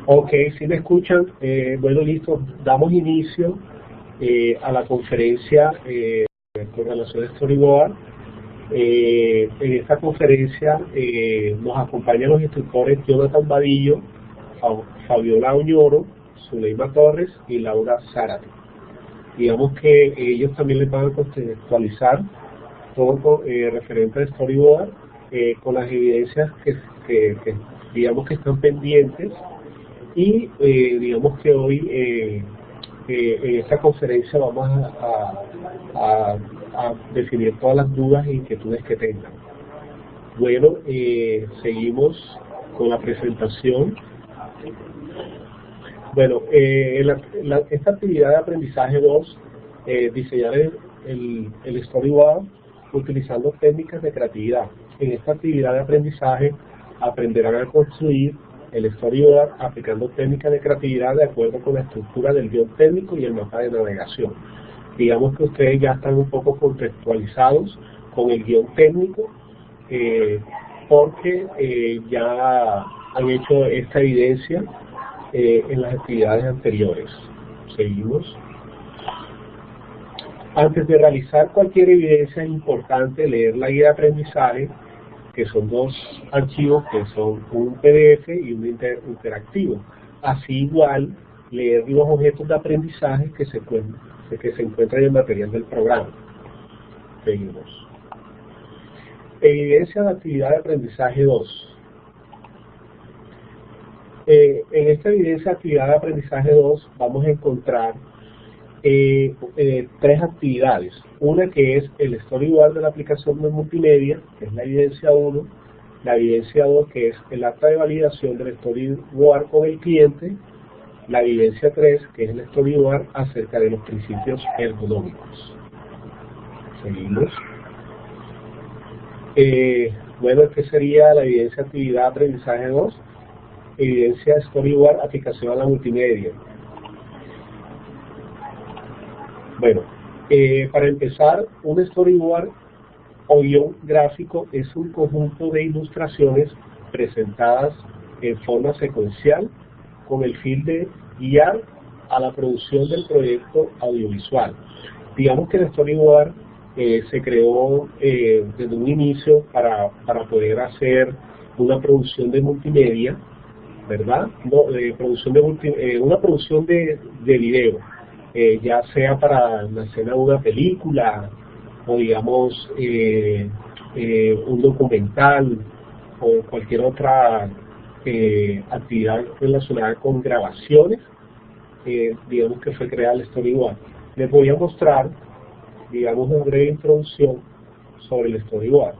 Ok, si me escuchan, bueno, listo, damos inicio a la conferencia con relación a Storyboard. En esta conferencia nos acompañan los instructores Jonathan Vadillo, Fabiola Oñoro, Zuleima Torres y Laura Zárate. Digamos que ellos también les van a contextualizar todo referente a Storyboard con las evidencias que digamos que están pendientes. Y digamos que hoy en esta conferencia vamos a definir todas las dudas e inquietudes que tengan. Bueno, seguimos con la presentación. Bueno, esta actividad de aprendizaje 2, diseñar el Storyboard utilizando técnicas de creatividad. En esta actividad de aprendizaje aprenderán a construir el Storyboard aplicando técnicas de creatividad de acuerdo con la estructura del guión técnico y el mapa de navegación. Digamos que ustedes ya están un poco contextualizados con el guión técnico porque ya han hecho esta evidencia en las actividades anteriores. Seguimos. Antes de realizar cualquier evidencia es importante leer la guía de aprendizaje, que son dos archivos que son un PDF y un interactivo. Así igual, leer los objetos de aprendizaje que se encuentran en el material del programa. Seguimos. Evidencia de actividad de aprendizaje 2. En esta evidencia de actividad de aprendizaje 2 vamos a encontrar tres actividades. Una que es el Storyboard de la aplicación de multimedia, que es la evidencia 1. La evidencia 2, que es el acta de validación del Storyboard con el cliente. La evidencia 3, que es el Storyboard acerca de los principios ergonómicos. Seguimos. Bueno, ¿qué sería la evidencia de actividad aprendizaje 2? Evidencia Storyboard aplicación a la multimedia. Bueno, para empezar, un Storyboard o guión gráfico es un conjunto de ilustraciones presentadas en forma secuencial con el fin de guiar a la producción del proyecto audiovisual. Digamos que el Storyboard se creó desde un inicio para poder hacer una producción de multimedia, ¿verdad? Una producción de video. Ya sea para la escena de una película o digamos un documental o cualquier otra actividad relacionada con grabaciones, digamos que fue creada el Storyboard. Les voy a mostrar, digamos, una breve introducción sobre el Storyboard.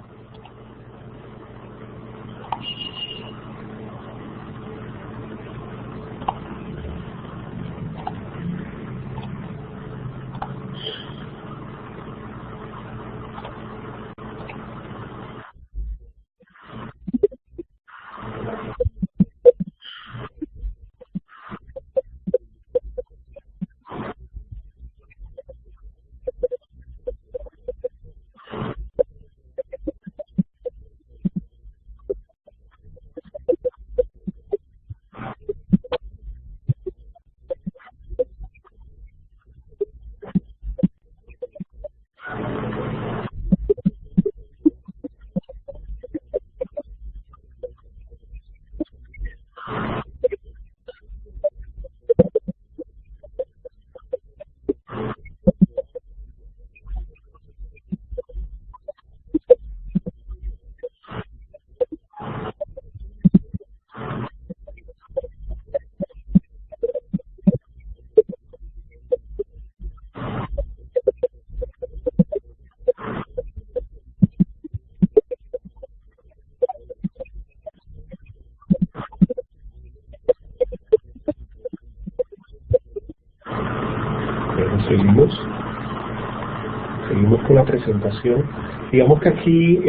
Seguimos con la presentación. Digamos que aquí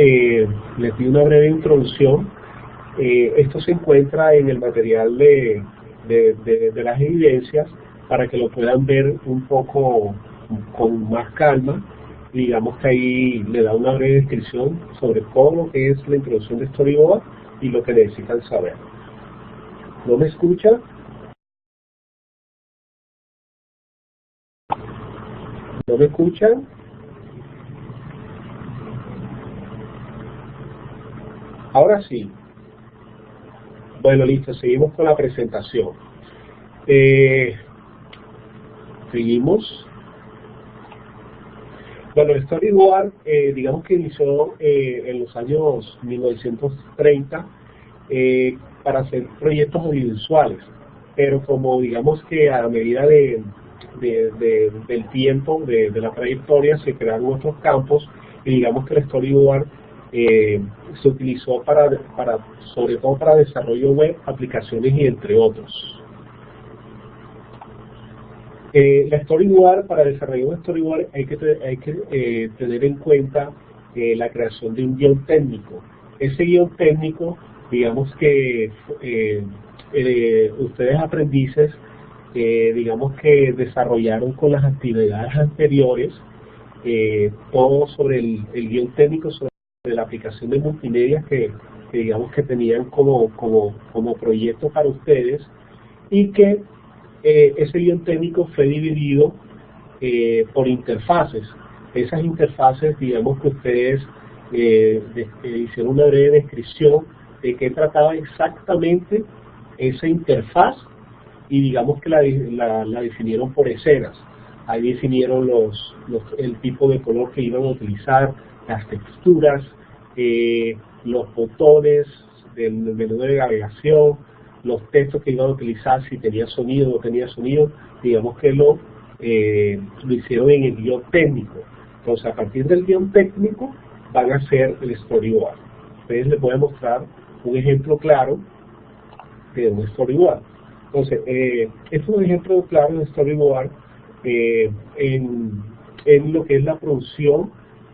les di una breve introducción. Esto se encuentra en el material de las evidencias para que lo puedan ver un poco con más calma. Digamos que ahí le da una breve descripción sobre todo lo que es la introducción de Storyboard y lo que necesitan saber. ¿No me escucha? ¿No me escuchan? Ahora sí. Bueno, listo, seguimos con la presentación. Seguimos. Bueno, el storyboard, digamos que inició en los años 1930 para hacer proyectos audiovisuales, pero como digamos que a medida del tiempo, de la trayectoria, se crearon otros campos y digamos que el storyboard se utilizó sobre todo para desarrollo web, aplicaciones y entre otros. La storyboard, para desarrollar un storyboard hay que tener en cuenta la creación de un guión técnico. Ese guión técnico, digamos que ustedes aprendices, digamos que desarrollaron con las actividades anteriores todo sobre el guión técnico, sobre la aplicación de multimedia que digamos que tenían como proyecto para ustedes, y que ese guión técnico fue dividido por interfaces. Esas interfaces, digamos que ustedes hicieron una breve descripción de qué trataba exactamente esa interfaz, y digamos que la definieron por escenas. Ahí definieron el tipo de color que iban a utilizar, las texturas, los botones del menú de navegación, los textos que iban a utilizar, si tenía sonido o no tenía sonido. Digamos que lo hicieron en el guión técnico. Entonces, a partir del guión técnico van a hacer el storyboard. Ustedes les voy a mostrar un ejemplo claro de un storyboard. Entonces, este es un ejemplo claro de storyboard en lo que es la producción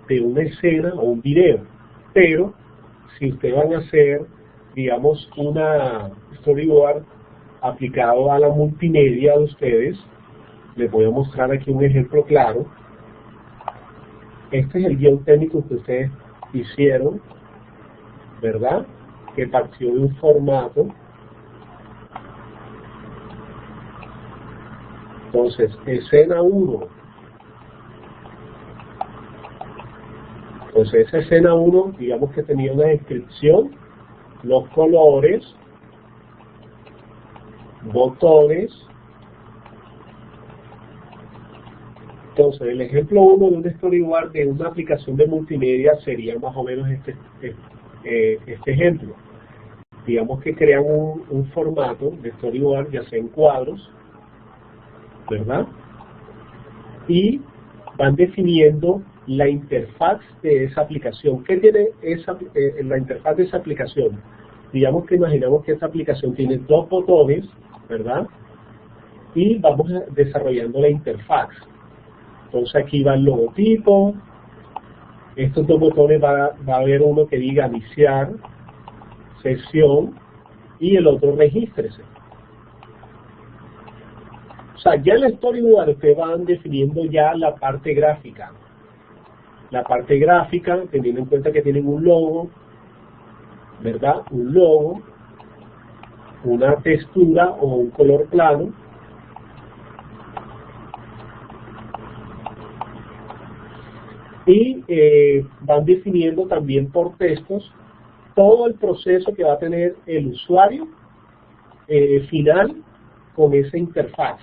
de una escena o un video. Pero, si ustedes van a hacer, digamos, una storyboard aplicado a la multimedia de ustedes, les voy a mostrar aquí un ejemplo claro. Este es el guión técnico que ustedes hicieron, ¿verdad? Que partió de un formato. Entonces, escena 1. Entonces, esa escena 1, digamos que tenía una descripción, los colores, botones. Entonces, el ejemplo 1 de un storyboard de una aplicación de multimedia sería más o menos este ejemplo. Digamos que crean un formato de storyboard, ya sea en cuadros, ¿verdad? Y van definiendo la interfaz de esa aplicación. ¿Qué tiene la interfaz de esa aplicación? Digamos que imaginamos que esta aplicación tiene dos botones, ¿verdad? Y vamos desarrollando la interfaz. Entonces aquí va el logotipo. Estos dos botones va a haber uno que diga iniciar sesión y el otro regístrese. O sea, ya en el storyboard ustedes van definiendo ya la parte gráfica. La parte gráfica, teniendo en cuenta que tienen un logo, ¿verdad? Un logo, una textura o un color plano. Y van definiendo también por textos todo el proceso que va a tener el usuario final con esa interfaz.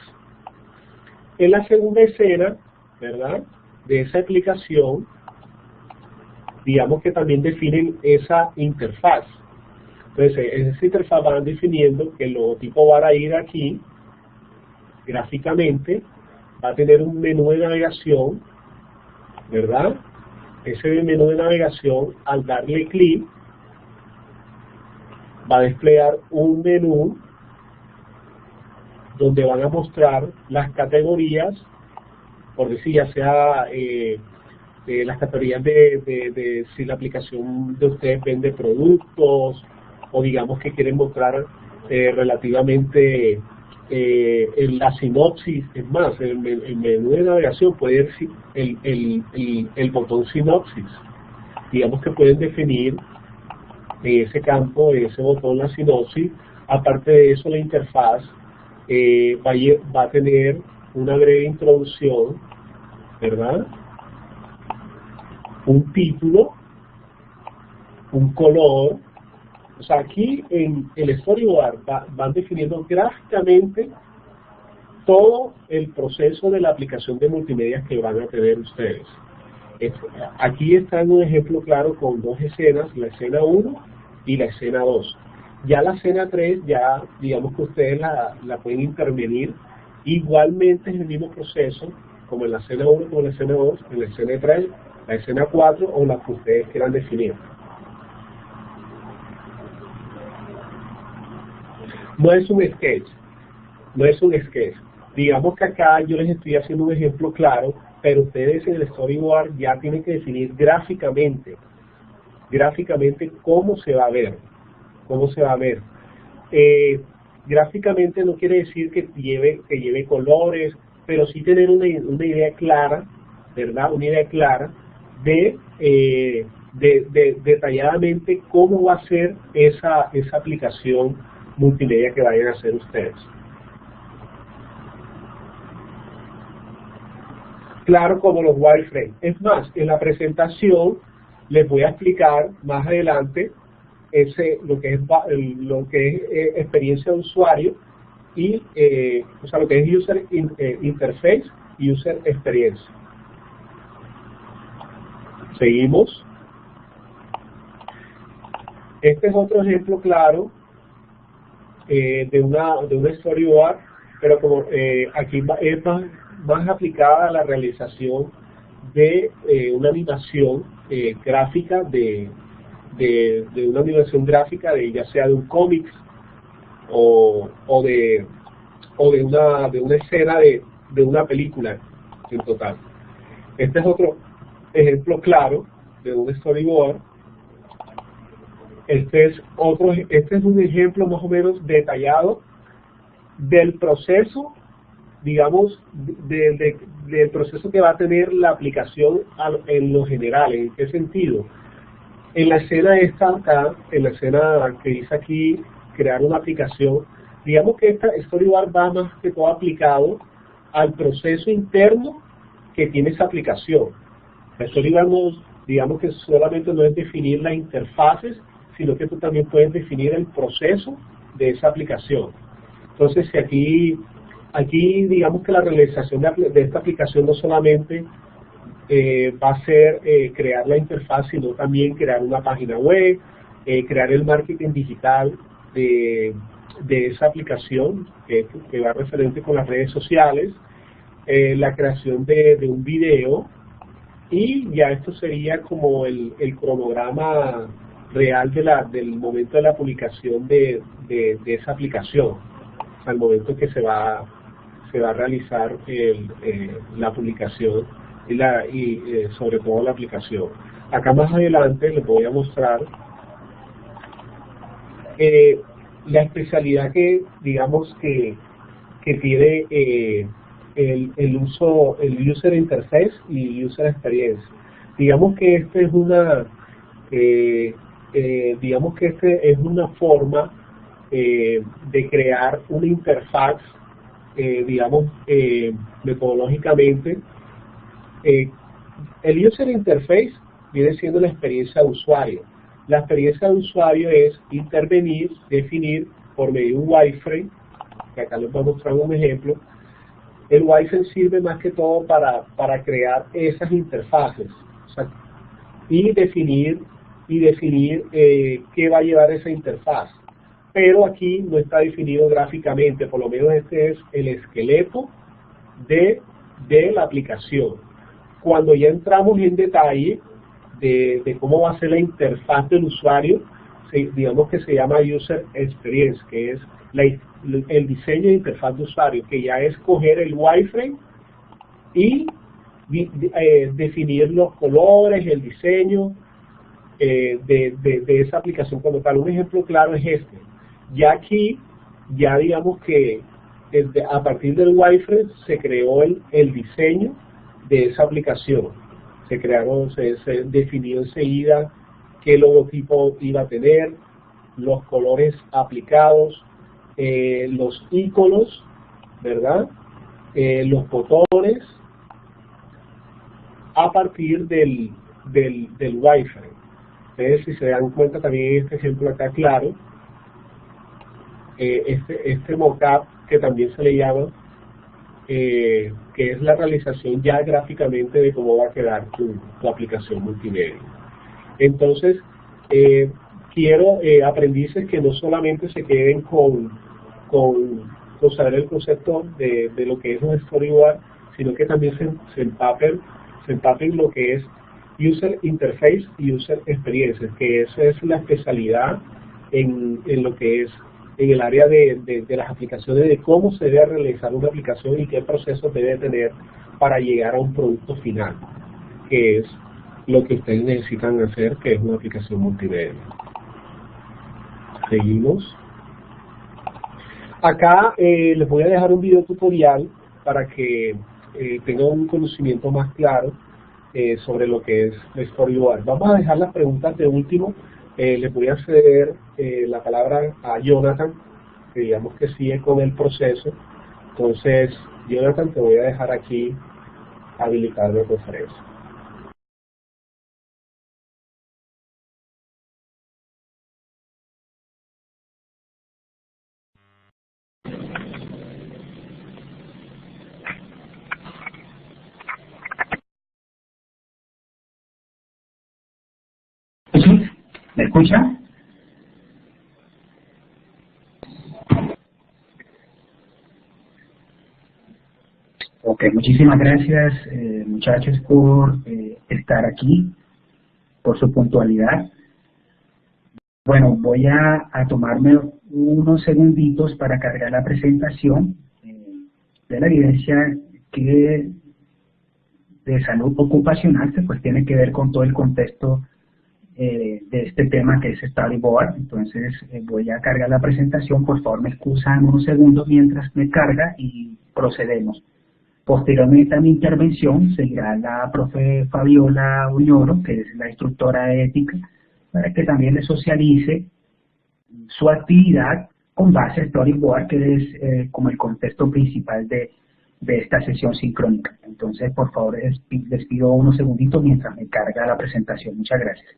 En la segunda escena, ¿verdad?, de esa aplicación, digamos que también definen esa interfaz. Entonces, en esa interfaz van definiendo que el logotipo va a ir aquí, gráficamente, va a tener un menú de navegación, ¿verdad? Ese menú de navegación, al darle clic, va a desplegar un menú donde van a mostrar las categorías, por decir, ya sea las categorías de si la aplicación de ustedes vende productos, o digamos que quieren mostrar relativamente la sinopsis. Es más, el menú de navegación puede decir el botón sinopsis. Digamos que pueden definir en ese campo, en ese botón, la sinopsis. Aparte de eso, la interfaz va a tener una breve introducción ¿verdad? Un título, un color. O sea, aquí en el storyboard van definiendo gráficamente todo el proceso de la aplicación de multimedia que van a tener ustedes. Aquí está un ejemplo claro con dos escenas, la escena 1 y la escena 2. Ya la escena 3, ya digamos que ustedes la pueden intervenir. Igualmente es el mismo proceso, como en la escena 1, como en la escena 2, en la escena 3, la escena 4 o la que ustedes quieran definir. No es un sketch, no es un sketch. Digamos que acá yo les estoy haciendo un ejemplo claro, pero ustedes en el storyboard ya tienen que definir gráficamente cómo se va a ver, gráficamente no quiere decir que lleve colores, pero sí tener una idea clara, ¿verdad? Una idea clara de detalladamente cómo va a ser esa aplicación multimedia que vayan a hacer ustedes. Claro, como los wireframes. Es más, en la presentación les voy a explicar más adelante lo que es experiencia de usuario y o sea, lo que es user interface y user experience. Seguimos. Este es otro ejemplo claro de una storyboard, pero como aquí es más aplicada a la realización de una animación gráfica de una animación gráfica ya sea de un cómic o de una escena de una película en total. Este es otro ejemplo claro de un storyboard. Este es un ejemplo más o menos detallado del proceso, digamos, del proceso que va a tener la aplicación en lo general. ¿En qué sentido? En la escena acá, en la escena que dice aquí, crear una aplicación, digamos que esta storyboard va más que todo aplicado al proceso interno que tiene esa aplicación. La storyboard digamos que solamente no es definir las interfaces, sino que tú también puedes definir el proceso de esa aplicación. Entonces, si aquí digamos que la realización de esta aplicación no solamente va a ser crear la interfaz, sino también crear una página web, crear el marketing digital de esa aplicación que va referente con las redes sociales, la creación de un video, y ya esto sería como el cronograma real del momento de la publicación de esa aplicación, al momento que se va a realizar la publicación y sobre todo la aplicación. Acá más adelante les voy a mostrar la especialidad que digamos que tiene el user interface y user experience. Digamos que este es una forma de crear una interfaz, digamos, metodológicamente. El user interface viene siendo la experiencia de usuario. La experiencia de usuario es intervenir, definir por medio de un wireframe, que acá les voy a mostrar un ejemplo. El wireframe sirve más que todo para crear esas interfaces, o sea, y definir qué va a llevar esa interfaz. Pero aquí no está definido gráficamente, por lo menos este es el esqueleto de la aplicación. Cuando ya entramos en detalle de cómo va a ser la interfaz del usuario, digamos que se llama User Experience, que es el diseño de interfaz de usuario, que ya es coger el wireframe y definir los colores, el diseño de esa aplicación como tal. Un ejemplo claro es este. Ya aquí, ya digamos que a partir del wireframe se creó el diseño de esa aplicación. Se definió enseguida qué logotipo iba a tener, los colores aplicados, los iconos, ¿verdad? Los botones, a partir del wireframe. Entonces, si se dan cuenta también este ejemplo acá claro, este mockup que también se le llama, que es la realización ya gráficamente de cómo va a quedar tu aplicación multimedia. Entonces, quiero aprendices que no solamente se queden con saber el concepto de lo que es un storyboard, sino que también se empapen lo que es User Interface y User Experience, que esa es la especialidad en lo que es en el área de las aplicaciones, de cómo se debe realizar una aplicación y qué procesos debe tener para llegar a un producto final, que es lo que ustedes necesitan hacer, que es una aplicación multimedia. Seguimos. Acá les voy a dejar un video tutorial para que tengan un conocimiento más claro sobre lo que es storyboard. Vamos a dejar las preguntas de último. Les voy a ceder la palabra a Jonathan, que digamos que sigue con el proceso. Entonces, Jonathan, te voy a dejar aquí habilitar la conferencia. ¿Me escucha? Ok, muchísimas gracias muchachos por estar aquí, por su puntualidad. Bueno, voy a tomarme unos segunditos para cargar la presentación de la evidencia que de salud ocupacional, que pues tiene que ver con todo el contexto de este tema que es storyboard. Entonces voy a cargar la presentación. Por favor me excusan unos segundos mientras me carga y procedemos. Posteriormente a mi intervención seguirá la profe Fabiola Uñoro, que es la instructora de ética, para que también le socialice su actividad con base a storyboard, que es como el contexto principal de esta sesión sincrónica. Entonces, por favor, les pido unos segunditos mientras me carga la presentación. Muchas gracias.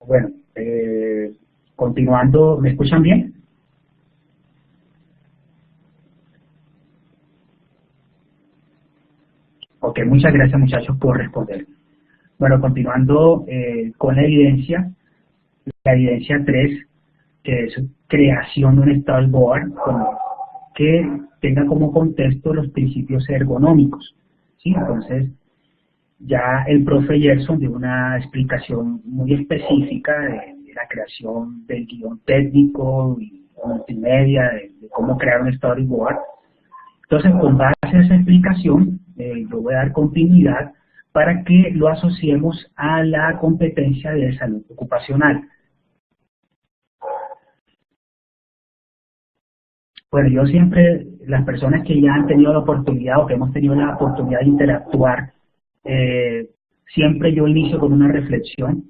Bueno, continuando, ¿me escuchan bien? Ok, muchas gracias muchachos por responder. Bueno, continuando con la evidencia 3, que es creación de un storyboard que tenga como contexto los principios ergonómicos, ¿sí? Entonces, ya el profe Gerson dio una explicación muy específica de la creación del guión técnico y multimedia, de cómo crear un storyboard. Entonces, con base a esa explicación, yo voy a dar continuidad para que lo asociemos a la competencia de salud ocupacional. Bueno, yo siempre, las personas que ya han tenido la oportunidad o que hemos tenido la oportunidad de interactuar, siempre yo inicio con una reflexión.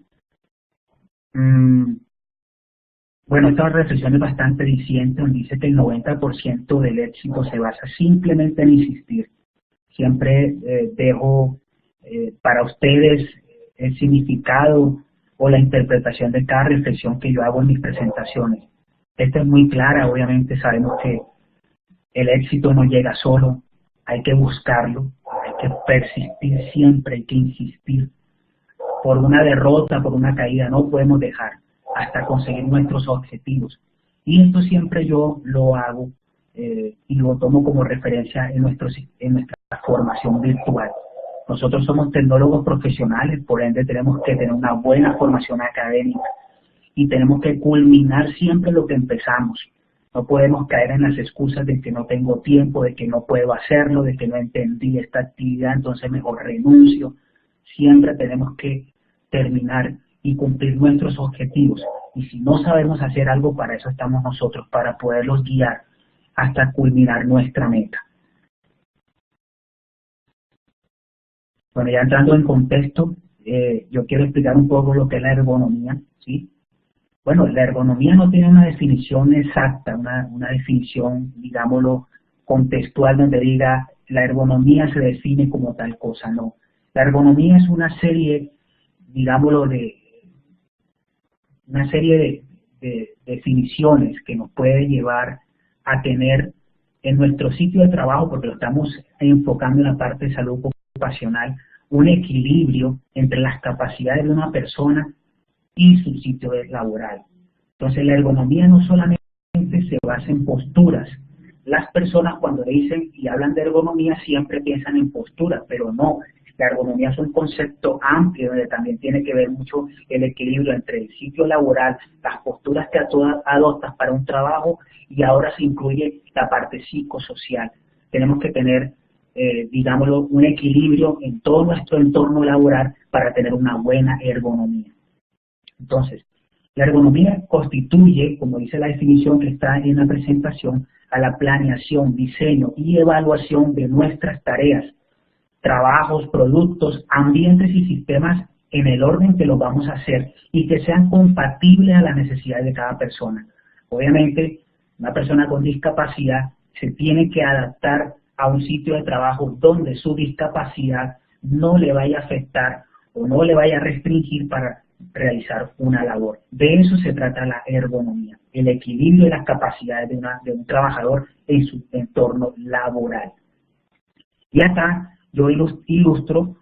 Bueno, esta reflexión es bastante diciente, donde dice que el 90% del éxito se basa simplemente en insistir. Siempre dejo para ustedes el significado o la interpretación de cada reflexión que yo hago en mis presentaciones. Esta es muy clara, obviamente sabemos que el éxito no llega solo, hay que buscarlo, hay que persistir siempre, hay que insistir. Por una derrota, por una caída, no podemos dejar hasta conseguir nuestros objetivos. Y esto siempre yo lo hago y lo tomo como referencia en nuestra formación virtual. Nosotros somos tecnólogos profesionales, por ende tenemos que tener una buena formación académica y tenemos que culminar siempre lo que empezamos. No podemos caer en las excusas de que no tengo tiempo, de que no puedo hacerlo, de que no entendí esta actividad, entonces mejor renuncio. Siempre tenemos que terminar y cumplir nuestros objetivos. Y si no sabemos hacer algo, para eso estamos nosotros, para poderlos guiar hasta culminar nuestra meta. Bueno, ya entrando en contexto, yo quiero explicar un poco lo que es la ergonomía, ¿sí? Bueno, la ergonomía no tiene una definición exacta, una definición, digámoslo, contextual donde diga la ergonomía se define como tal cosa, no. La ergonomía es una serie, digámoslo, una serie de definiciones que nos puede llevar a tener en nuestro sitio de trabajo, porque lo estamos enfocando en la parte de salud ocupacional, un equilibrio entre las capacidades de una persona y su sitio laboral. Entonces la ergonomía no solamente se basa en posturas. Las personas cuando dicen y hablan de ergonomía siempre piensan en posturas, pero no. La ergonomía es un concepto amplio donde también tiene que ver mucho el equilibrio entre el sitio laboral, las posturas que adoptas para un trabajo y ahora se incluye la parte psicosocial. Tenemos que tener, digámoslo, un equilibrio en todo nuestro entorno laboral para tener una buena ergonomía. Entonces, la ergonomía constituye, como dice la definición que está en la presentación, a la planeación, diseño y evaluación de nuestras tareas, trabajos, productos, ambientes y sistemas en el orden que los vamos a hacer y que sean compatibles a las necesidades de cada persona. Obviamente, una persona con discapacidad se tiene que adaptar a un sitio de trabajo donde su discapacidad no le vaya a afectar o no le vaya a restringir para realizar una labor. De eso se trata la ergonomía, el equilibrio de las capacidades de un trabajador en su entorno laboral. Y acá yo ilustro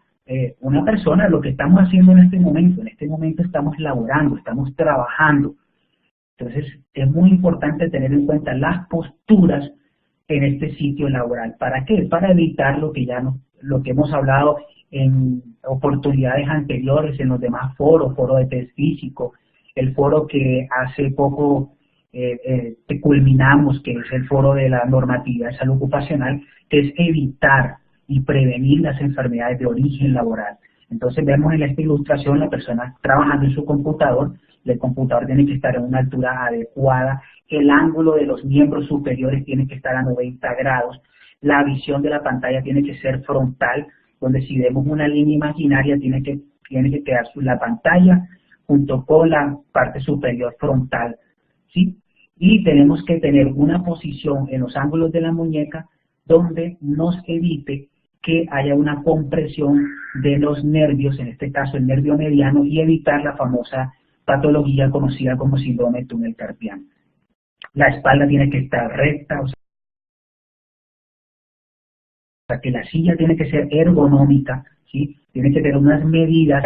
una persona, lo que estamos haciendo en este momento estamos laborando, estamos trabajando. Entonces es muy importante tener en cuenta las posturas en este sitio laboral. ¿Para qué? Para evitar lo que hemos hablado en oportunidades anteriores, en los demás foros, foro de test físico, el foro que hace poco culminamos, que es el foro de la normatividad de salud ocupacional, que es evitar y prevenir las enfermedades de origen laboral. Entonces vemos en esta ilustración la persona trabajando en su computador, el computador tiene que estar en una altura adecuada, el ángulo de los miembros superiores tiene que estar a 90 grados, la visión de la pantalla tiene que ser frontal, donde si vemos una línea imaginaria tiene que quedar la pantalla junto con la parte superior frontal, ¿sí? Y tenemos que tener una posición en los ángulos de la muñeca donde nos evite que haya una compresión de los nervios, en este caso el nervio mediano, y evitar la famosa patología conocida como síndrome de túnel carpiano. La espalda tiene que estar recta, o sea que la silla tiene que ser ergonómica, ¿sí? Tiene que tener unas medidas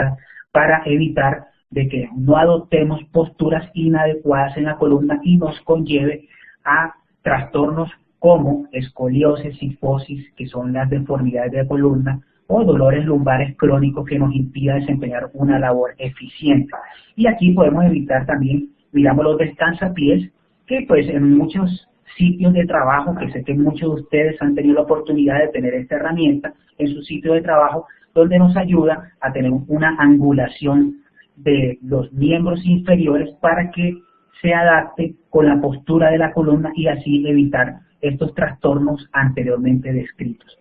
para evitar de que no adoptemos posturas inadecuadas en la columna y nos conlleve a trastornos como escoliosis, cifosis, que son las deformidades de la columna, o dolores lumbares crónicos que nos impida desempeñar una labor eficiente. Y aquí podemos evitar también, digamos, los descansapiés, que pues en muchos sitios de trabajo, que sé que muchos de ustedes han tenido la oportunidad de tener esta herramienta en su sitio de trabajo, donde nos ayuda a tener una angulación de los miembros inferiores para que se adapte con la postura de la columna y así evitar estos trastornos anteriormente descritos.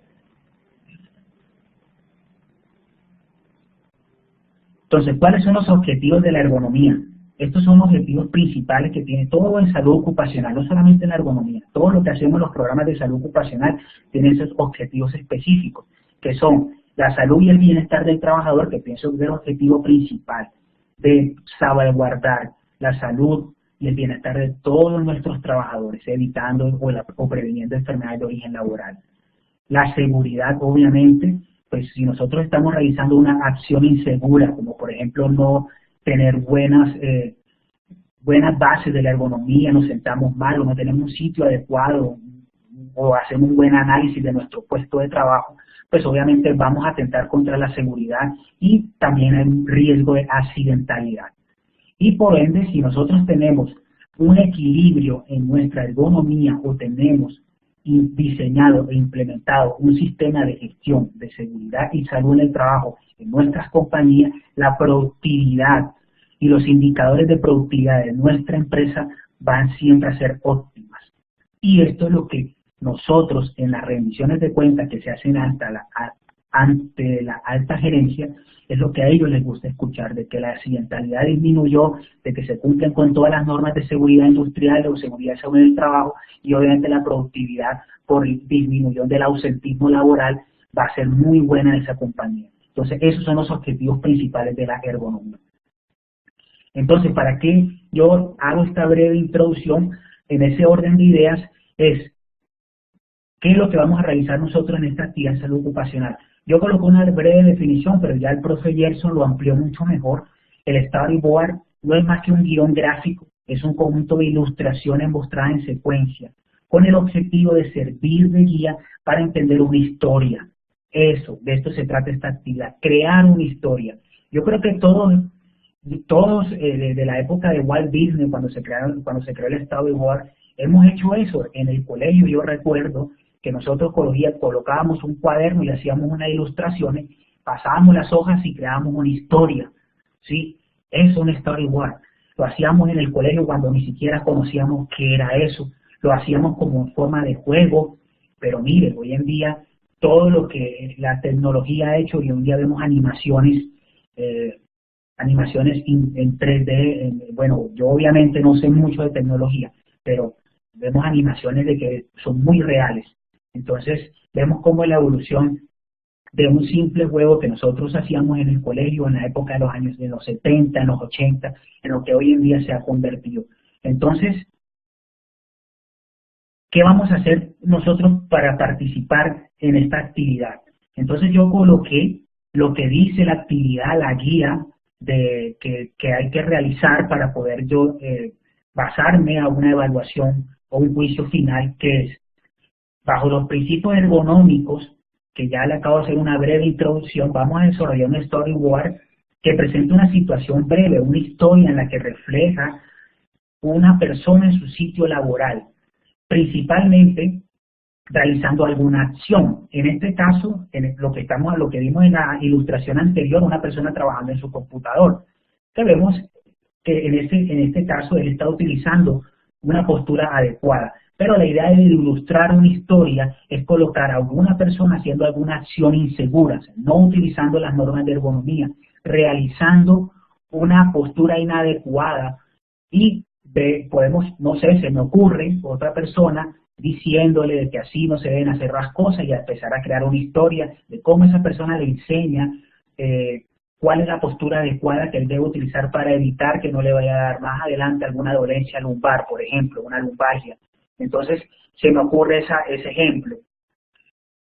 Entonces, ¿cuáles son los objetivos de la ergonomía? Estos son los objetivos principales que tiene todo en salud ocupacional, no solamente en la ergonomía. Todo lo que hacemos en los programas de salud ocupacional tiene esos objetivos específicos, que son la salud y el bienestar del trabajador, que pienso que es el objetivo principal, de salvaguardar la salud y el bienestar de todos nuestros trabajadores, evitando o previniendo enfermedades de origen laboral. La seguridad, obviamente, pues si nosotros estamos realizando una acción insegura, como por ejemplo no tener buenas bases de la ergonomía, nos sentamos mal o no tenemos un sitio adecuado o hacemos un buen análisis de nuestro puesto de trabajo, pues obviamente vamos a atentar contra la seguridad y también hay un riesgo de accidentalidad. Y por ende, si nosotros tenemos un equilibrio en nuestra ergonomía o tenemos diseñado e implementado un sistema de gestión de seguridad y salud en el trabajo en nuestras compañías, la productividad y los indicadores de productividad de nuestra empresa van siempre a ser óptimas. Y esto es lo que nosotros en las rendiciones de cuentas que se hacen ante la alta gerencia, es lo que a ellos les gusta escuchar, de que la accidentalidad disminuyó, de que se cumplen con todas las normas de seguridad industrial o seguridad y salud en el trabajo, y obviamente la productividad por disminución del ausentismo laboral va a ser muy buena en esa compañía. Entonces, esos son los objetivos principales de la ergonomía. Entonces, ¿para qué yo hago esta breve introducción? En ese orden de ideas es, ¿qué es lo que vamos a realizar nosotros en esta actividad de salud ocupacional? Yo coloco una breve definición, pero ya el profe Gerson lo amplió mucho mejor. El storyboard no es más que un guión gráfico, es un conjunto de ilustraciones mostradas en secuencia, con el objetivo de servir de guía para entender una historia. Eso, de esto se trata esta actividad, crear una historia. Yo creo que todos desde la época de Walt Disney, cuando se creó el storyboard, hemos hecho eso. En el colegio yo recuerdo que nosotros colocábamos un cuaderno y hacíamos unas ilustraciones, pasábamos las hojas y creábamos una historia, ¿sí? Eso es un storyboard. Lo hacíamos en el colegio cuando ni siquiera conocíamos qué era eso. Lo hacíamos como forma de juego, pero mire, hoy en día todo lo que la tecnología ha hecho, y hoy en día vemos animaciones en 3D, bueno, yo obviamente no sé mucho de tecnología, pero vemos animaciones de que son muy reales. Entonces, vemos cómo la evolución de un simple juego que nosotros hacíamos en el colegio en la época de los años de los 70, en los 80, en lo que hoy en día se ha convertido. Entonces, ¿qué vamos a hacer nosotros para participar en esta actividad? Entonces, yo coloqué lo que dice la actividad, la guía que hay que realizar para poder yo basarme a una evaluación o un juicio final, que es, bajo los principios ergonómicos, que ya le acabo de hacer una breve introducción, vamos a desarrollar un storyboard que presenta una situación breve, una historia en la que refleja una persona en su sitio laboral, principalmente realizando alguna acción. En este caso, lo que vimos en la ilustración anterior, una persona trabajando en su computador, que vemos que en este caso él está utilizando una postura adecuada. Pero la idea de ilustrar una historia es colocar a alguna persona haciendo alguna acción insegura, no utilizando las normas de ergonomía, realizando una postura inadecuada, y podemos, no sé, se me ocurre otra persona diciéndole de que así no se deben hacer las cosas, y a empezar a crear una historia de cómo esa persona le enseña cuál es la postura adecuada que él debe utilizar para evitar que no le vaya a dar más adelante alguna dolencia lumbar, por ejemplo, una lumbalgia. Entonces, se me ocurre ese ejemplo.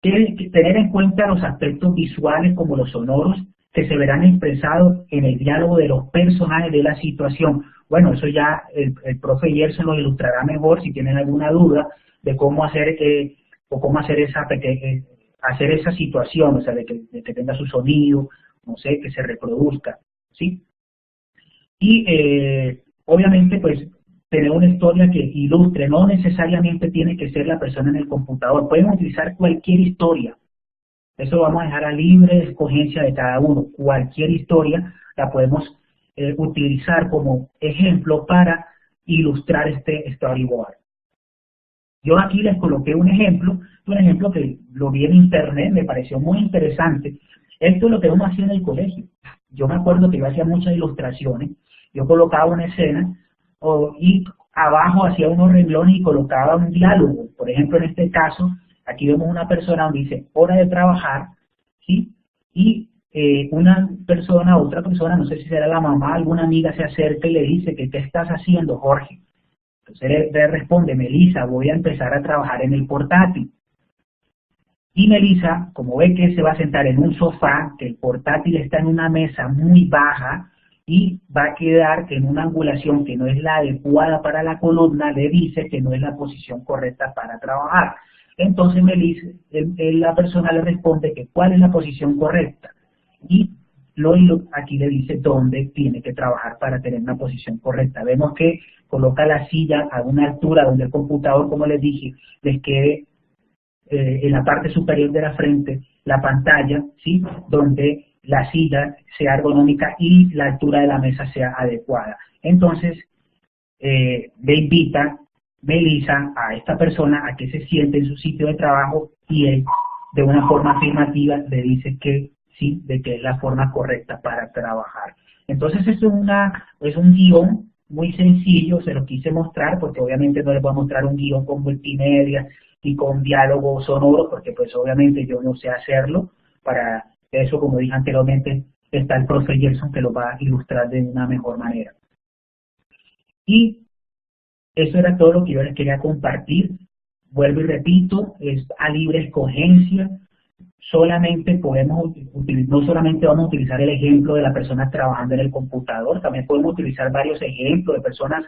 Tienen que tener en cuenta los aspectos visuales como los sonoros, que se verán expresados en el diálogo de los personajes de la situación. Bueno, eso ya el profe Gerson lo ilustrará mejor si tienen alguna duda de cómo hacer hacer esa situación, o sea, de que tenga su sonido, no sé, que se reproduzca, ¿sí? Y obviamente, pues, tener una historia que ilustre, no necesariamente tiene que ser la persona en el computador, pueden utilizar cualquier historia. Eso lo vamos a dejar a libre escogencia de cada uno. Cualquier historia la podemos utilizar como ejemplo para ilustrar este storyboard. Yo aquí les coloqué un ejemplo que lo vi en internet, me pareció muy interesante. Esto es lo que uno hacía en el colegio. Yo me acuerdo que yo hacía muchas ilustraciones, yo colocaba una escena y abajo hacía unos renglones y colocaba un diálogo. Por ejemplo, en este caso, aquí vemos una persona donde dice, hora de trabajar, ¿sí? Y otra persona, no sé si será la mamá, alguna amiga se acerca y le dice que, ¿qué estás haciendo, Jorge? Entonces le responde, Melissa, voy a empezar a trabajar en el portátil. Y Melissa, como ve que se va a sentar en un sofá, que el portátil está en una mesa muy baja y va a quedar en una angulación que no es la adecuada para la columna, le dice que no es la posición correcta para trabajar. Entonces Melissa, la persona le responde que cuál es la posición correcta. Y aquí le dice dónde tiene que trabajar para tener una posición correcta. Vemos que coloca la silla a una altura donde el computador, como les dije, les quede en la parte superior de la frente la pantalla, ¿sí? Donde la silla sea ergonómica y la altura de la mesa sea adecuada. Entonces, le invita Melissa a esta persona a que se siente en su sitio de trabajo y él, de una forma afirmativa, le dice que sí, de que es la forma correcta para trabajar. Entonces, es un guión muy sencillo, se lo quise mostrar porque obviamente no les voy a mostrar un guión con multimedia y con diálogo sonoro, porque pues obviamente yo no sé hacerlo. Para eso, como dije anteriormente, está el profe Gerson que lo va a ilustrar de una mejor manera. Y eso era todo lo que yo les quería compartir. Vuelvo y repito, es a libre escogencia. Solamente no solamente vamos a utilizar el ejemplo de la persona trabajando en el computador, también podemos utilizar varios ejemplos de personas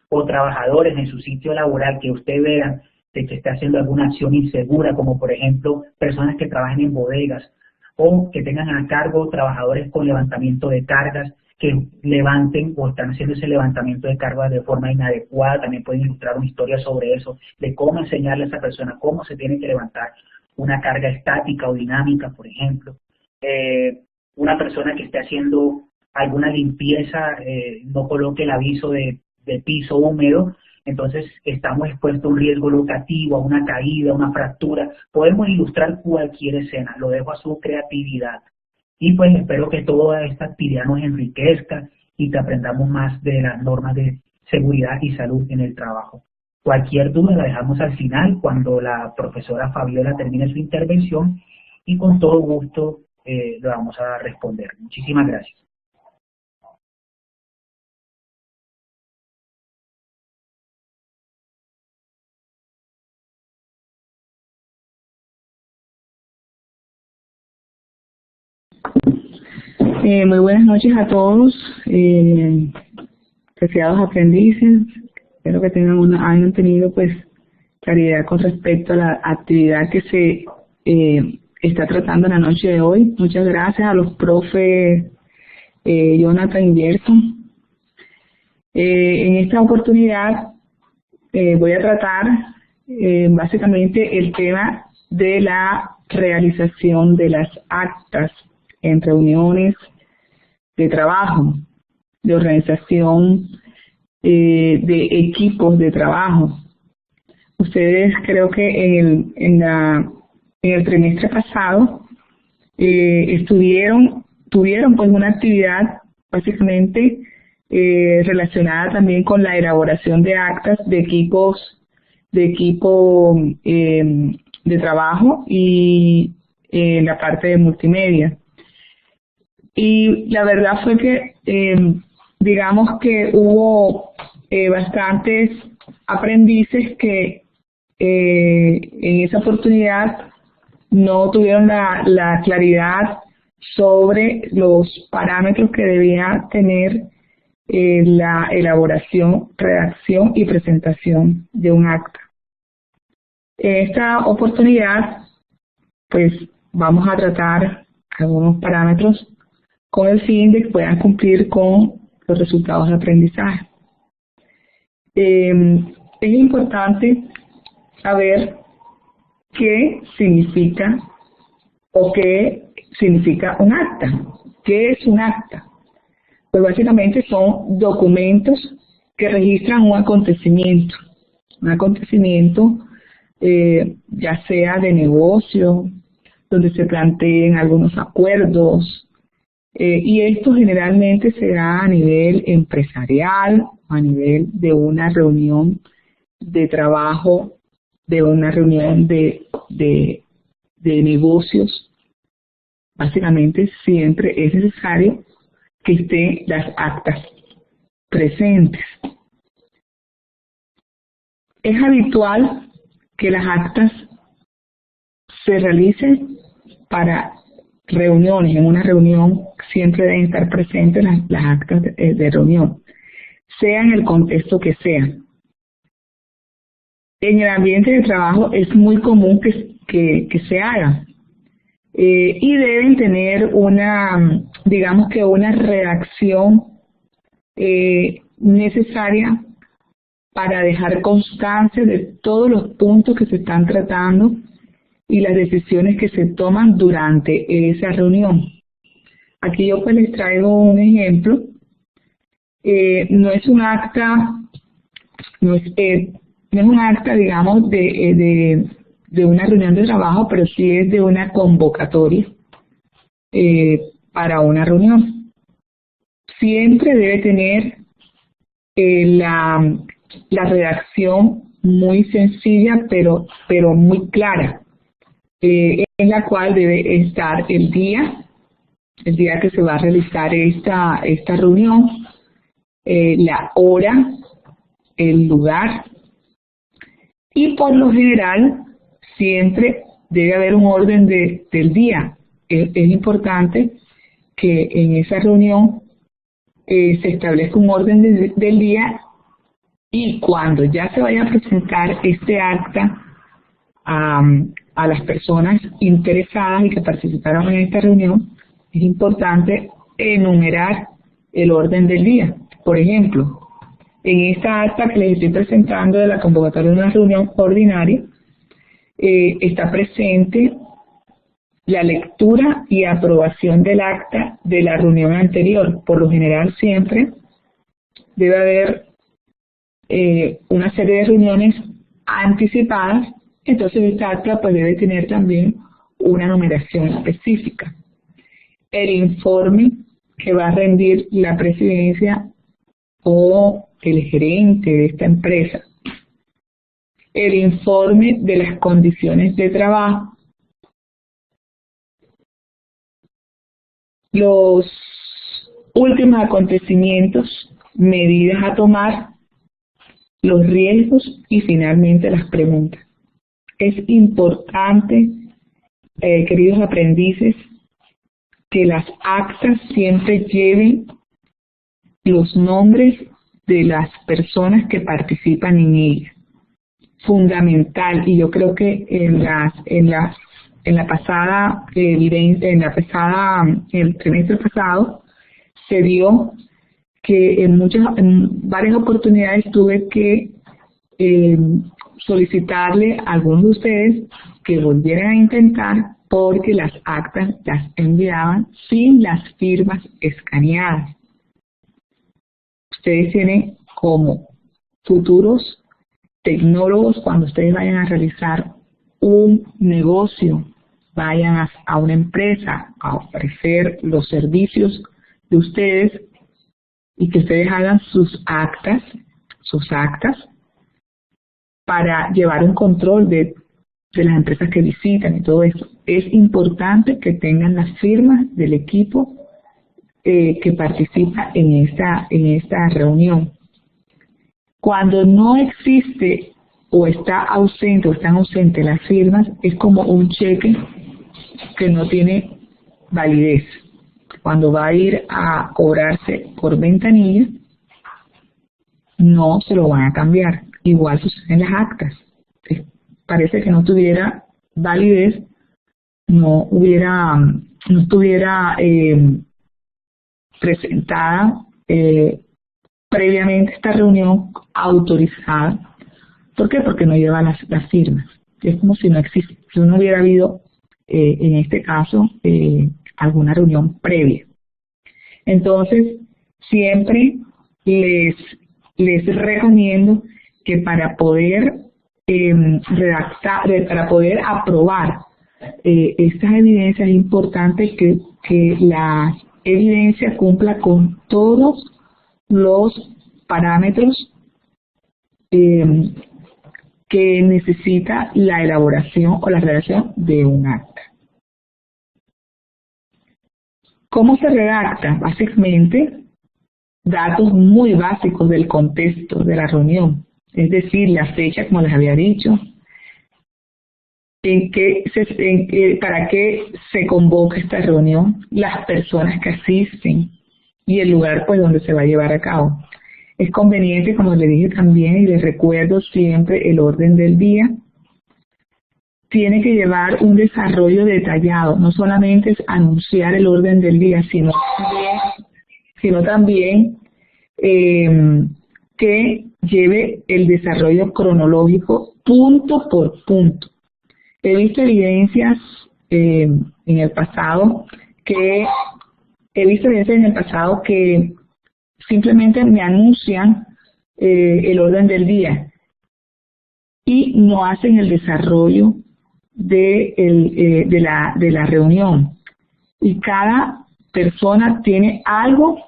o trabajadores en su sitio laboral que usted vea de que está haciendo alguna acción insegura, como por ejemplo personas que trabajan en bodegas o que tengan a cargo trabajadores con levantamiento de cargas, que levanten o están haciendo ese levantamiento de cargas de forma inadecuada. También pueden ilustrar una historia sobre eso, de cómo enseñarle a esa persona cómo se tiene que levantar una carga estática o dinámica, por ejemplo. Una persona que esté haciendo alguna limpieza, no coloque el aviso de piso húmedo, entonces estamos expuestos a un riesgo locativo, a una caída, a una fractura. Podemos ilustrar cualquier escena, lo dejo a su creatividad. Y pues espero que toda esta actividad nos enriquezca y que aprendamos más de las normas de seguridad y salud en el trabajo. Cualquier duda la dejamos al final cuando la profesora Fabiola termine su intervención y con todo gusto le vamos a responder. Muchísimas gracias. Muy buenas noches a todos, apreciados aprendices. Espero que hayan tenido pues claridad con respecto a la actividad que se está tratando en la noche de hoy. Muchas gracias a los profes Jonathan y Gerson. En esta oportunidad voy a tratar básicamente el tema de la realización de las actas en reuniones de trabajo, de organización de equipos de trabajo. Ustedes creo que en el trimestre pasado tuvieron pues una actividad básicamente relacionada también con la elaboración de actas de equipo de trabajo y la parte de multimedia. Y la verdad fue que digamos que hubo bastantes aprendices que en esa oportunidad no tuvieron la claridad sobre los parámetros que debía tener la elaboración, redacción y presentación de un acta. En esta oportunidad, pues vamos a tratar algunos parámetros con el fin de que puedan cumplir con los resultados de aprendizaje. Es importante saber qué significa un acta. ¿Qué es un acta? Pues básicamente son documentos que registran un acontecimiento ya sea de negocio, donde se planteen algunos acuerdos, y esto generalmente se da a nivel empresarial, a nivel de una reunión de trabajo, de una reunión de negocios. Básicamente siempre es necesario que estén las actas presentes. Es habitual que las actas se realicen para reuniones. En una reunión siempre deben estar presentes las actas de reunión, sea en el contexto que sea. En el ambiente de trabajo es muy común que se haga. Y deben tener digamos que una redacción necesaria para dejar constancia de todos los puntos que se están tratando y las decisiones que se toman durante esa reunión. Aquí yo pues les traigo un ejemplo. No es un acta, no es un acta, digamos, de una reunión de trabajo, pero sí es de una convocatoria para una reunión. Siempre debe tener la redacción muy sencilla, pero muy clara, en la cual debe estar el día que se va a realizar esta reunión, la hora, el lugar, y por lo general siempre debe haber un orden del día. Es importante que en esa reunión se establezca un orden del día, y cuando ya se vaya a presentar este acta a las personas interesadas y que participaron en esta reunión, es importante enumerar el orden del día. Por ejemplo, en esta acta que les estoy presentando de la convocatoria de una reunión ordinaria, está presente la lectura y aprobación del acta de la reunión anterior. Por lo general siempre debe haber una serie de reuniones anticipadas, entonces esta acta pues debe tener también una numeración específica. El informe que va a rendir la presidencia o el gerente de esta empresa, el informe de las condiciones de trabajo, los últimos acontecimientos, medidas a tomar, los riesgos y finalmente las preguntas. Es importante, queridos aprendices, que las actas siempre lleven los nombres de las personas que participan en ellas. Fundamental, y yo creo que el trimestre pasado se dio que en varias oportunidades tuve que solicitarle a algunos de ustedes que volvieran a intentar, porque las actas las enviaban sin las firmas escaneadas. Ustedes tienen como futuros tecnólogos, cuando ustedes vayan a realizar un negocio, vayan a una empresa a ofrecer los servicios de ustedes y que ustedes hagan sus actas para llevar un control de las empresas que visitan y todo eso. Es importante que tengan las firmas del equipo que participa en esta reunión. Cuando no existe o están ausentes las firmas, es como un cheque que no tiene validez. Cuando va a ir a cobrarse por ventanilla, no se lo van a cambiar. Igual sucede en las actas. Parece que no tuviera validez, no estuviera presentada previamente esta reunión autorizada. ¿Por qué? Porque no lleva las firmas. Es como si no hubiera habido, en este caso, alguna reunión previa. Entonces, siempre les recomiendo que para poder para poder aprobar estas evidencias, es importante que la evidencia cumpla con todos los parámetros que necesita la elaboración o la redacción de un acta. ¿Cómo se redacta? Básicamente, datos muy básicos del contexto de la reunión, es decir, la fecha, como les había dicho, para qué se convoca esta reunión, las personas que asisten y el lugar pues donde se va a llevar a cabo. Es conveniente, como les dije también, y les recuerdo siempre, el orden del día. Tiene que llevar un desarrollo detallado, no solamente es anunciar el orden del día, sino también que lleve el desarrollo cronológico punto por punto. He visto evidencias en el pasado que simplemente me anuncian el orden del día y no hacen el desarrollo de la reunión. Y cada persona tiene algo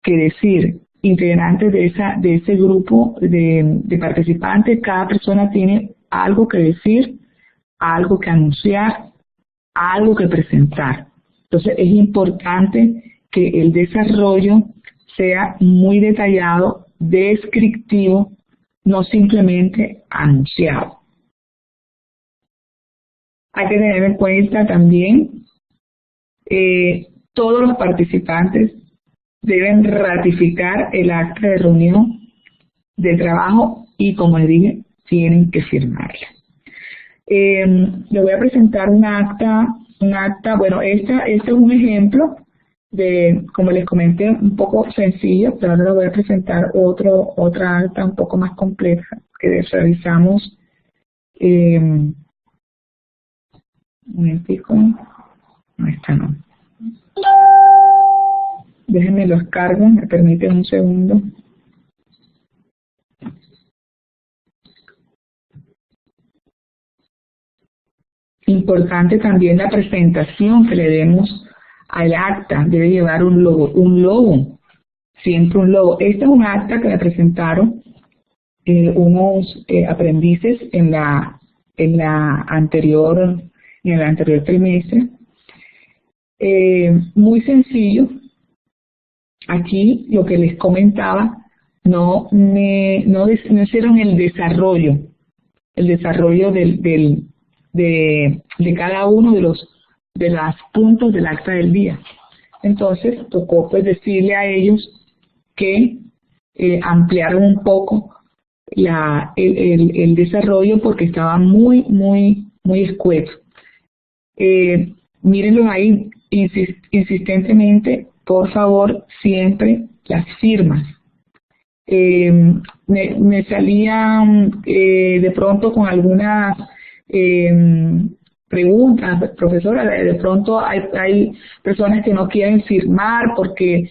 que decir. Integrantes de ese grupo de participantes, cada persona tiene algo que decir, algo que anunciar, algo que presentar. Entonces es importante que el desarrollo sea muy detallado, descriptivo, no simplemente anunciado. Hay que tener en cuenta también todos los participantes deben ratificar el acta de reunión de trabajo y, como les dije, tienen que firmarla. Le voy a presentar un acta, bueno, este es un ejemplo de, como les comenté, un poco sencillo, pero ahora les voy a presentar otra acta un poco más compleja que realizamos. Un momentico, no, esta no. Déjenme los cargo, me permiten un segundo. Importante también la presentación que le demos al acta, debe llevar un logo, siempre un logo. Esta es un acta que me presentaron unos aprendices en el anterior trimestre. Muy sencillo. Aquí lo que les comentaba, no hicieron el desarrollo de cada uno de los puntos del acta del día. Entonces tocó pues decirle a ellos que ampliaron un poco el desarrollo porque estaba muy escueto. Mírenlo ahí insistentemente, por favor, siempre las firmas. Me salían de pronto con algunas preguntas, profesora, de pronto hay personas que no quieren firmar porque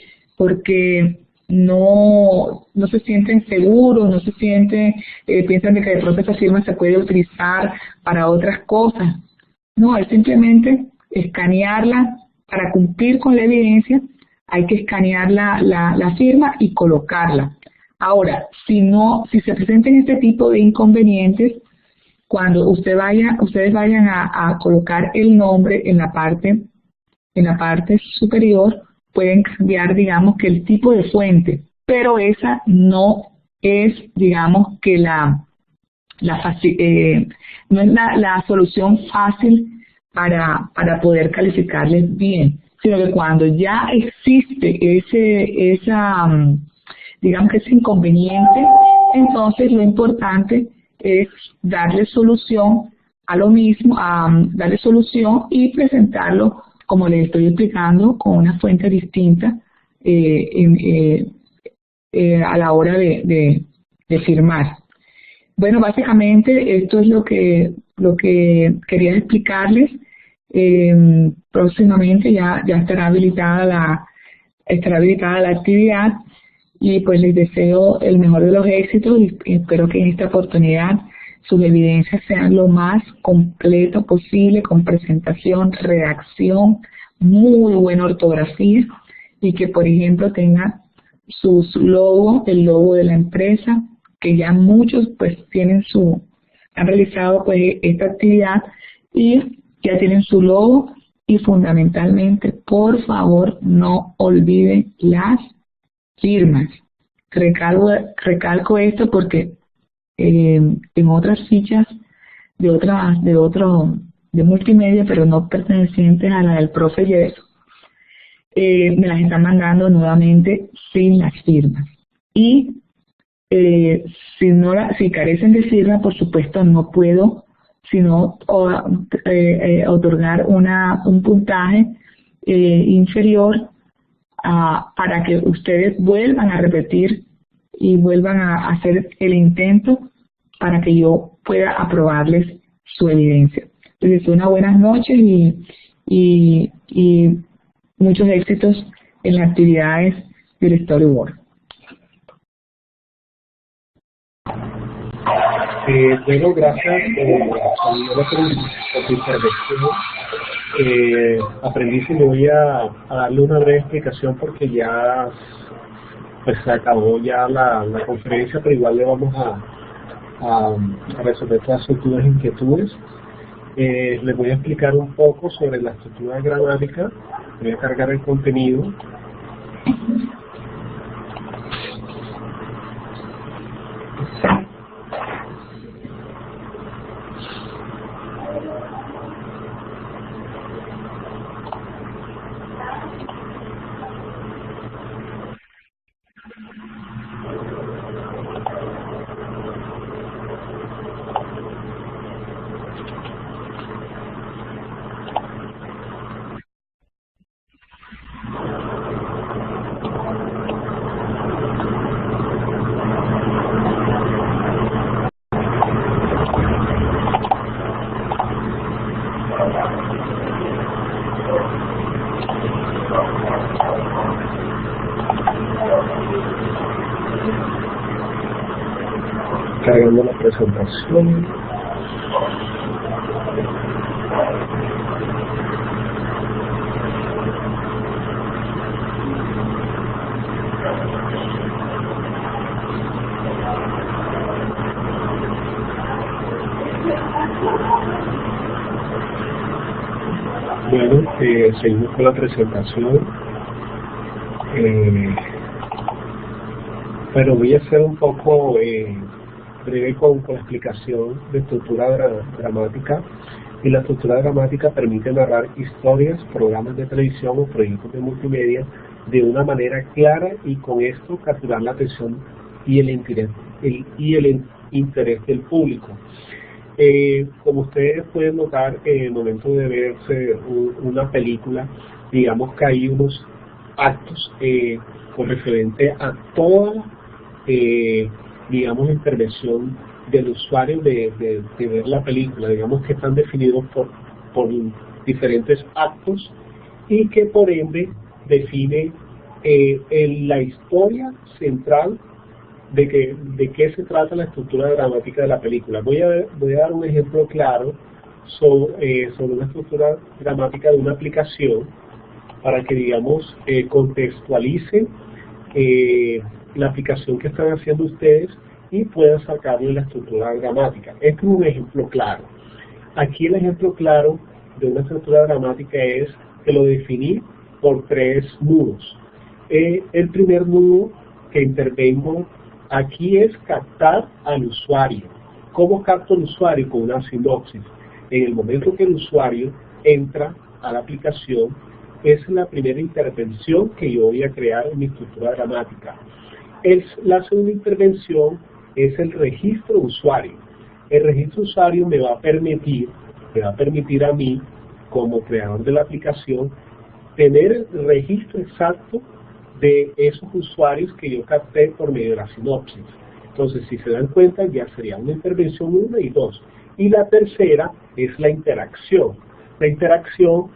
no se sienten seguros, no se sienten, piensan de que de pronto esa firma se puede utilizar para otras cosas. No, es simplemente escanearla. Para cumplir con la evidencia hay que escanear la firma y colocarla. Ahora, si se presentan este tipo de inconvenientes, cuando ustedes vayan a colocar el nombre en la parte superior, pueden cambiar, digamos, que el tipo de fuente, pero esa no es, digamos, que no es la solución fácil para poder calificarles bien, sino que cuando ya existe digamos que ese inconveniente, entonces lo importante es darle solución a lo mismo, darle solución y presentarlo, como les estoy explicando, con una fuente distinta a la hora de firmar. Bueno, básicamente esto es lo que quería explicarles. Próximamente ya estará habilitada la actividad y pues les deseo el mejor de los éxitos y espero que en esta oportunidad sus evidencias sean lo más completo posible, con presentación, redacción, muy buena ortografía y que, por ejemplo, tenga su logo, el logo de la empresa, que ya muchos pues han realizado pues esta actividad y ya tienen su logo. Y fundamentalmente, por favor, no olviden las firmas. Recalco esto porque en otras fichas de multimedia, pero no pertenecientes a la del profe Yeso, me las están mandando nuevamente sin las firmas. Y si carecen de firma, por supuesto, no puedo sino otorgar un puntaje inferior para que ustedes vuelvan a repetir y vuelvan a hacer el intento para que yo pueda aprobarles su evidencia. Les deseo unas buenas noches y muchos éxitos en las actividades del Storyboard. Bueno, gracias por tu intervención. Aprendiz, y le voy a darle una breve explicación porque ya pues se acabó ya la conferencia, pero igual le vamos a resolver todas sus dudas e inquietudes. Les voy a explicar un poco sobre la estructura gramática. Voy a cargar el contenido. Cargando la presentación. Bueno, seguimos con la presentación. Pero voy a ser un poco breve con la explicación de estructura dramática. Y la estructura dramática permite narrar historias, programas de televisión o proyectos de multimedia de una manera clara y con esto capturar la atención y el interés del público. Como ustedes pueden notar, en el momento de verse una película, digamos que hay unos actos con referente a toda digamos, la intervención del usuario de ver la película, digamos que están definidos por diferentes actos y que por ende define la historia central de qué se trata la estructura dramática de la película. Voy a dar un ejemplo claro sobre una estructura dramática de una aplicación para que, digamos, contextualicen la aplicación que están haciendo ustedes y puedan sacarle la estructura dramática. Este es un ejemplo claro. Aquí el ejemplo claro de una estructura dramática es que lo definí por 3 nudos. El primer nudo que intervengo aquí es captar al usuario. ¿Cómo capto al usuario? Con una sinopsis. En el momento que el usuario entra a la aplicación, es la primera intervención que yo voy a crear en mi estructura dramática. La segunda intervención es el registro usuario. El registro usuario me va a permitir a mí, como creador de la aplicación, tener el registro exacto de esos usuarios que yo capté por medio de la sinopsis. Entonces, si se dan cuenta, ya sería una intervención 1 y 2. Y la tercera es la interacción. La interacción,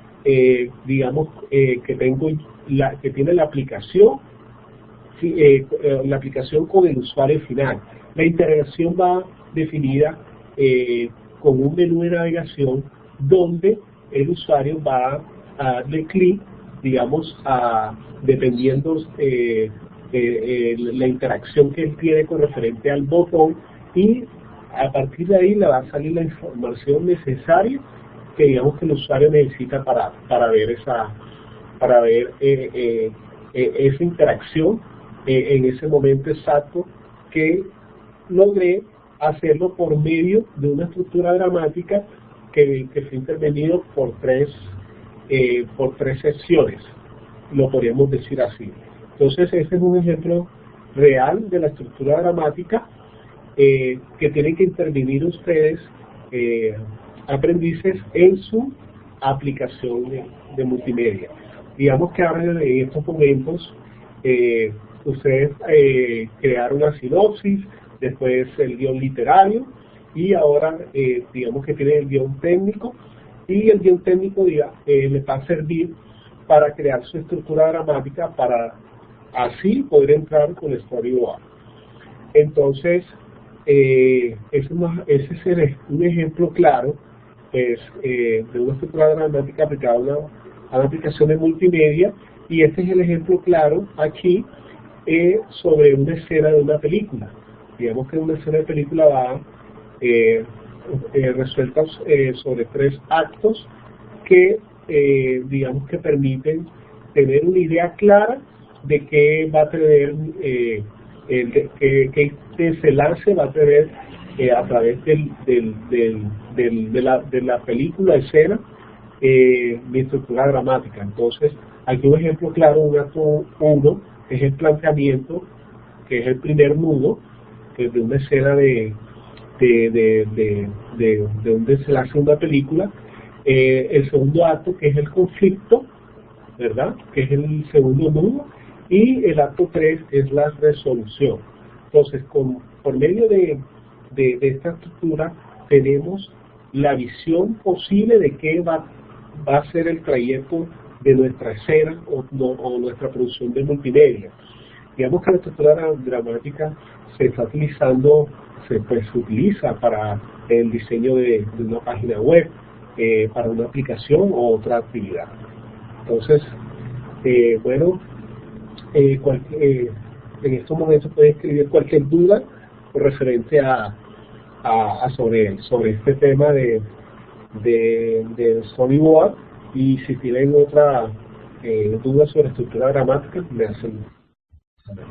digamos, que tiene la aplicación con el usuario final. La interacción va definida con un menú de navegación donde el usuario va a darle clic, digamos, dependiendo la interacción que él tiene con referente al botón, y a partir de ahí le va a salir la información necesaria que, digamos, que el usuario necesita para ver esa interacción en ese momento exacto, que logré hacerlo por medio de una estructura dramática que fue intervenido por tres secciones, lo podríamos decir así. Entonces, ese es un ejemplo real de la estructura dramática que tienen que intervenir ustedes, aprendices, en su aplicación de multimedia. Digamos que ahora en estos momentos ustedes crearon una sinopsis, después el guión literario, y ahora digamos que tienen el guión técnico. y el guión técnico les va a servir para crear su estructura dramática para así poder entrar con storyboard. Entonces, ese es un ejemplo claro pues, de una estructura dramática aplicada a una aplicación de multimedia, y este es el ejemplo claro aquí sobre una escena de una película. Digamos que una escena de película va resuelta sobre 3 actos que digamos que permiten tener una idea clara de qué va a tener qué desenlace va a tener a través de la película, escena, mi estructura dramática. Entonces, aquí un ejemplo claro, un acto 1, que es el planteamiento, que es el primer nudo, que es de una escena de un desenlace de una película. El segundo acto, que es el conflicto, ¿verdad? Que es el segundo nudo, y el acto 3 es la resolución. Entonces, por medio de esta estructura tenemos la visión posible de qué va a ser el trayecto de nuestra escena o nuestra producción de multimedia. Digamos que la estructura dramática se está utilizando, se utiliza para el diseño de una página web, para una aplicación o otra actividad. Entonces, bueno, en estos momentos pueden escribir cualquier duda referente sobre este tema de storyboard, y si tienen otra duda sobre estructura dramática, me hacen saber.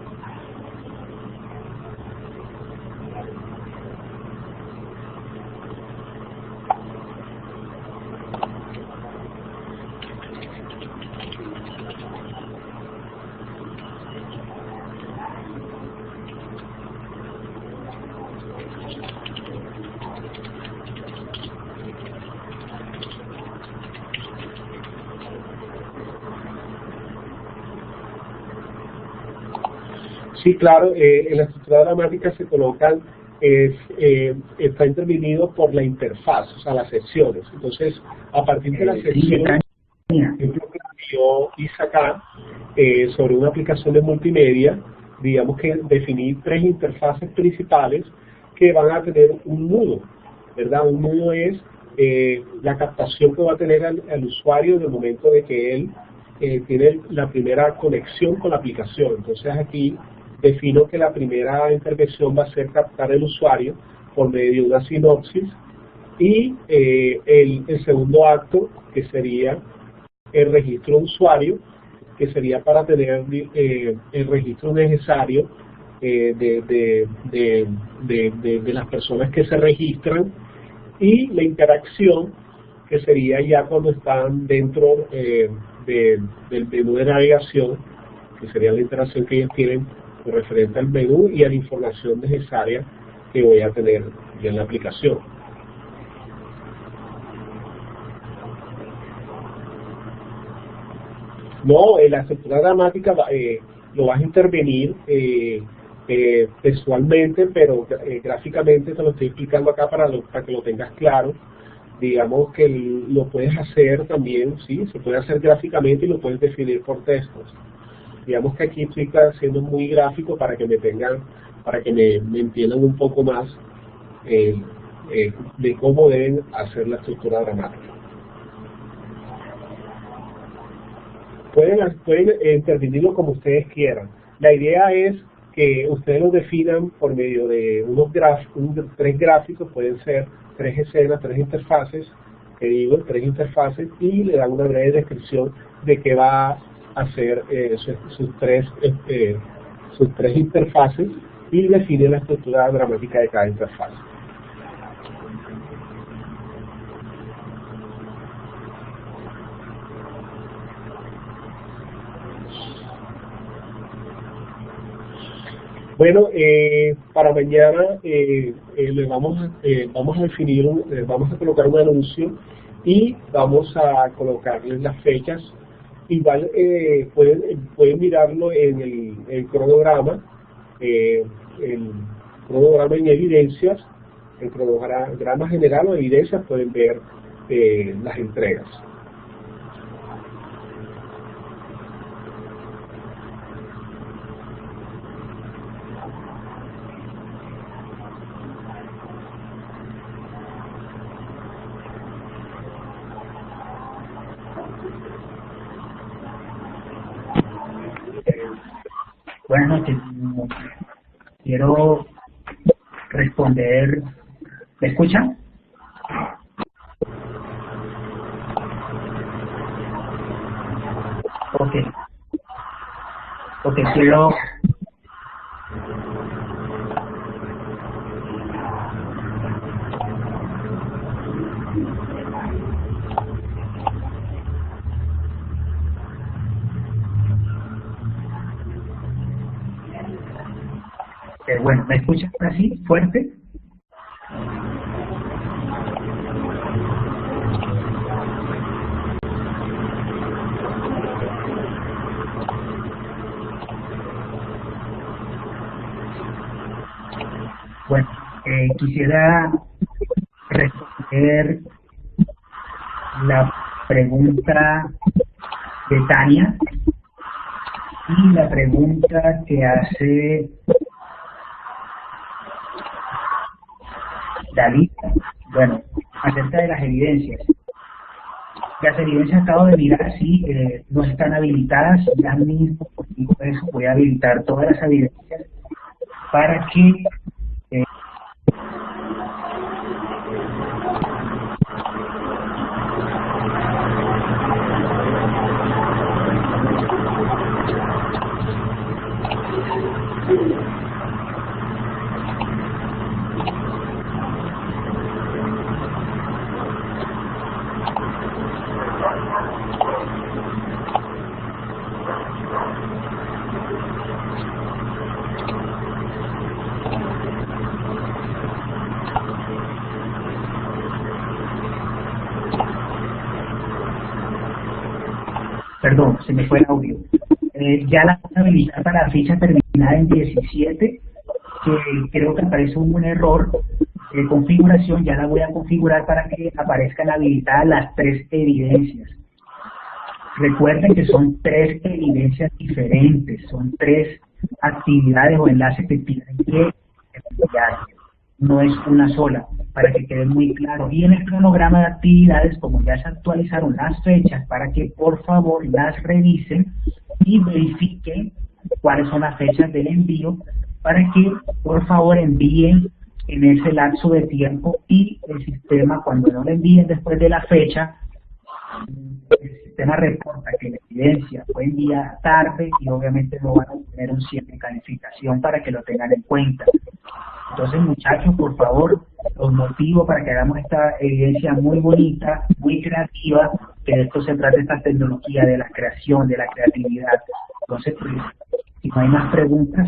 Sí, claro, en la estructura dramática se colocan, está intervenido por la interfaz, o sea, las secciones. Entonces, a partir de la sección, por ejemplo, que yo hice acá, sobre una aplicación de multimedia, digamos que definí 3 interfaces principales que van a tener un nudo, ¿verdad? Un nudo es la captación que va a tener el usuario en el momento de que él tiene la primera conexión con la aplicación. Entonces, aquí defino que la primera intervención va a ser captar el usuario por medio de una sinopsis, y el segundo acto, que sería el registro de usuario, que sería para tener el registro necesario de las personas que se registran, y la interacción, que sería ya cuando están dentro del menú de navegación, que sería la interacción que ellos tienen referente al menú y a la información necesaria que voy a tener ya en la aplicación. No, la estructura dramática lo vas a intervenir textualmente, pero gráficamente te lo estoy explicando acá para que lo tengas claro. Digamos que lo puedes hacer también, sí, se puede hacer gráficamente y lo puedes definir por textos. Digamos que aquí estoy siendo muy gráfico para que me entiendan un poco más de cómo deben hacer la estructura dramática. Pueden intervenirlo como ustedes quieran. La idea es que ustedes lo definan por medio de 3 gráficos, pueden ser 3 escenas, 3 interfaces, y le dan una breve descripción de qué va a hacer sus tres interfaces, y define la estructura dramática de cada interfaz. Bueno, para mañana vamos a definir, vamos a colocar un anuncio y vamos a colocarles las fechas. Igual pueden mirarlo en el cronograma en evidencias, el cronograma general o evidencias, pueden ver las entregas. Buenas noches. Quiero responder. ¿Me escuchan? Ok. Ok, quiero. Bueno, ¿me escuchas así, fuerte? Bueno, quisiera responder la pregunta de Tania y la pregunta que hace David, bueno, acerca de las evidencias. Las evidencias acabo de mirar, sí, no están habilitadas, ya mismo, por eso voy a habilitar todas las evidencias para que perdón, se me fue el audio. Ya la voy a habilitar para la fecha terminada en 17, que creo que aparece un error de configuración, ya la voy a configurar para que aparezcan habilitadas las 3 evidencias. Recuerden que son 3 evidencias diferentes, son 3 actividades o enlaces que tienen que enviar, no es una sola, para que quede muy claro. Y en el cronograma de actividades, como ya se actualizaron las fechas, para que por favor las revisen y verifiquen cuáles son las fechas del envío, para que por favor envíen en ese lapso de tiempo y el sistema, cuando no lo envíen después de la fecha, el sistema reporta que la evidencia fue enviada tarde y obviamente no van a tener un 100 de calificación para que lo tengan en cuenta. Entonces, muchachos, por favor, los motivo para que hagamos esta evidencia muy bonita, muy creativa, que de esto se trata esta tecnología de la creación, de la creatividad. Entonces, pues, si no hay más preguntas,